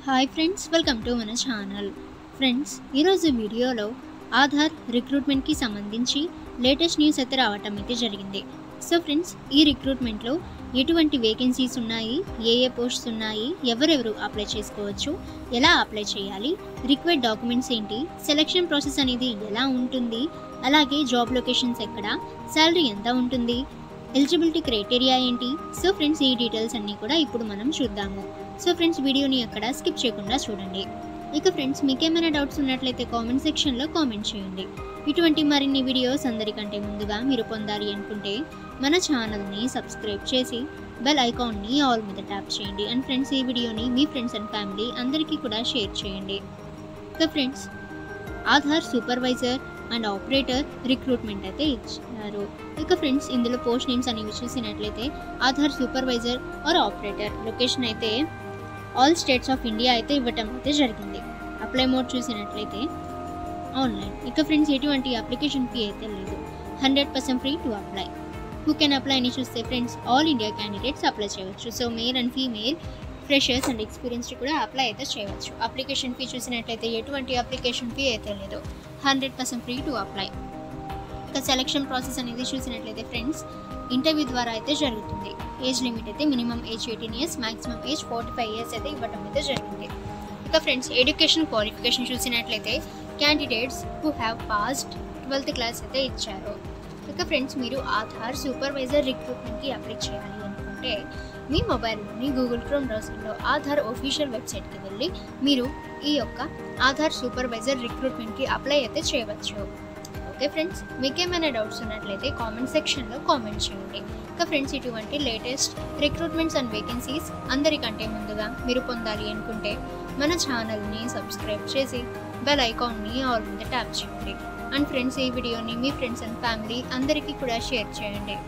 Hi friends, welcome to మన channel. Friends, ఈరోజు వీడియోలో ఆధార్ రిక్రూట్మెంట్కి సంబంధించి లేటెస్ట్ న్యూస్ అయితే రావటం అయితే జరిగింది. సో ఫ్రెండ్స్, ఈ రిక్రూట్మెంట్లో ఎటువంటి వేకెన్సీస్ ఉన్నాయి, ఏ పోస్ట్స్ ఉన్నాయి, ఎవరెవరు అప్లై చేసుకోవచ్చు, ఎలా అప్లై చేయాలి, రిక్వైర్డ్ డాక్యుమెంట్స్ ఏంటి, సెలక్షన్ ప్రాసెస్ అనేది ఎలా ఉంటుంది, అలాగే జాబ్ లొకేషన్స్ ఎక్కడ, శాలరీ ఎంత ఉంటుంది, ఎలిజిబిలిటీ క్రైటీరియా ఏంటి. సో ఫ్రెండ్స్, ఈ డీటెయిల్స్ అన్నీ కూడా ఇప్పుడు మనం చూద్దాము. సో ఫ్రెండ్స్, వీడియోని అక్కడ స్కిప్ చేయకుండా చూడండి. ఇక ఫ్రెండ్స్, మీకేమైనా డౌట్స్ ఉన్నట్లయితే కామెంట్ సెక్షన్లో కామెంట్ చేయండి. ఇటువంటి మరిన్ని వీడియోస్ అందరికంటే ముందుగా మీరు పొందాలి అనుకుంటే మన ఛానల్ని సబ్స్క్రైబ్ చేసి బెల్ ఐకాన్ని ఆల్ మీద ట్యాప్ చేయండి. అండ్ ఫ్రెండ్స్, ఈ వీడియోని మీ ఫ్రెండ్స్ అండ్ ఫ్యామిలీ అందరికీ కూడా షేర్ చేయండి. ఇక friends, Aadhaar supervisor and operator recruitment అయితే ఇచ్చారు. ఇక ఫ్రెండ్స్, ఇందులో పోస్ట్ నేమ్స్ అనేవి చూసినట్లయితే Aadhaar supervisor or operator location అయితే ఆల్ స్టేట్స్ ఆఫ్ ఇండియా అయితే ఇవ్వటం అయితే జరిగింది. అప్లై మోడ్ చూసినట్లయితే ఆన్లైన్. ఇక ఫ్రెండ్స్, ఎటువంటి అప్లికేషన్ ఫీ అయితే లేదు, 100% free to apply. Who can apply అని చూస్తే friends, all India candidates apply చేయవచ్చు. So male and female, freshers and experienced కూడా అప్లై అయితే చేయవచ్చు. అప్లికేషన్ ఫీ చూసినట్లయితే ఎటువంటి అప్లికేషన్ ఫీ అయితే లేదు, 100% ఫ్రీ టు అప్లై. ఇక సెలక్షన్ ప్రాసెస్ అనేది చూసినట్లయితే ఫ్రెండ్స్, ఇంటర్వ్యూ ద్వారా అయితే జరుగుతుంది. ఏజ్ లిమిట్ అయితే minimum age 18 years, maximum age 45 years అయితే ఇవ్వడం అయితే జరిగింది. ఇక ఫ్రెండ్స్, ఎడ్యుకేషన్ క్వాలిఫికేషన్ చూసినట్లయితే candidates who have passed 12th class అయితే ఇచ్చారు. ఇక ఫ్రెండ్స్, మీరు ఆధార్ సూపర్వైజర్ రిక్రూట్మెంట్కి అప్లై చేయాలి అనుకుంటే మీ మొబైల్లోని గూగుల్ క్రోమ్ బ్రౌజర్లో ఆధార్ ఒఫీషియల్ వెబ్సైట్కి వెళ్ళి మీరు ఈ యొక్క ఆధార్ సూపర్వైజర్ రిక్రూట్మెంట్కి అప్లై అయితే చేయవచ్చు. ఓకే ఫ్రెండ్స్, మీకేమైనా డౌట్స్ ఉన్నట్లయితే కామెంట్ సెక్షన్లో కామెంట్ చేయండి. ఇక ఫ్రెండ్స్, ఇటువంటి లేటెస్ట్ రిక్రూట్మెంట్స్ అండ్ వేకెన్సీస్ అందరికంటే ముందుగా మీరు పొందాలి అనుకుంటే మన ఛానల్ని సబ్స్క్రైబ్ చేసి బెల్ ఐకాన్ని ఆల్ మీద ట్యాప్ చేయండి. అండ్ ఫ్రెండ్స్, ఈ వీడియోని మీ ఫ్రెండ్స్ అండ్ ఫ్యామిలీ అందరికీ కూడా షేర్ చేయండి.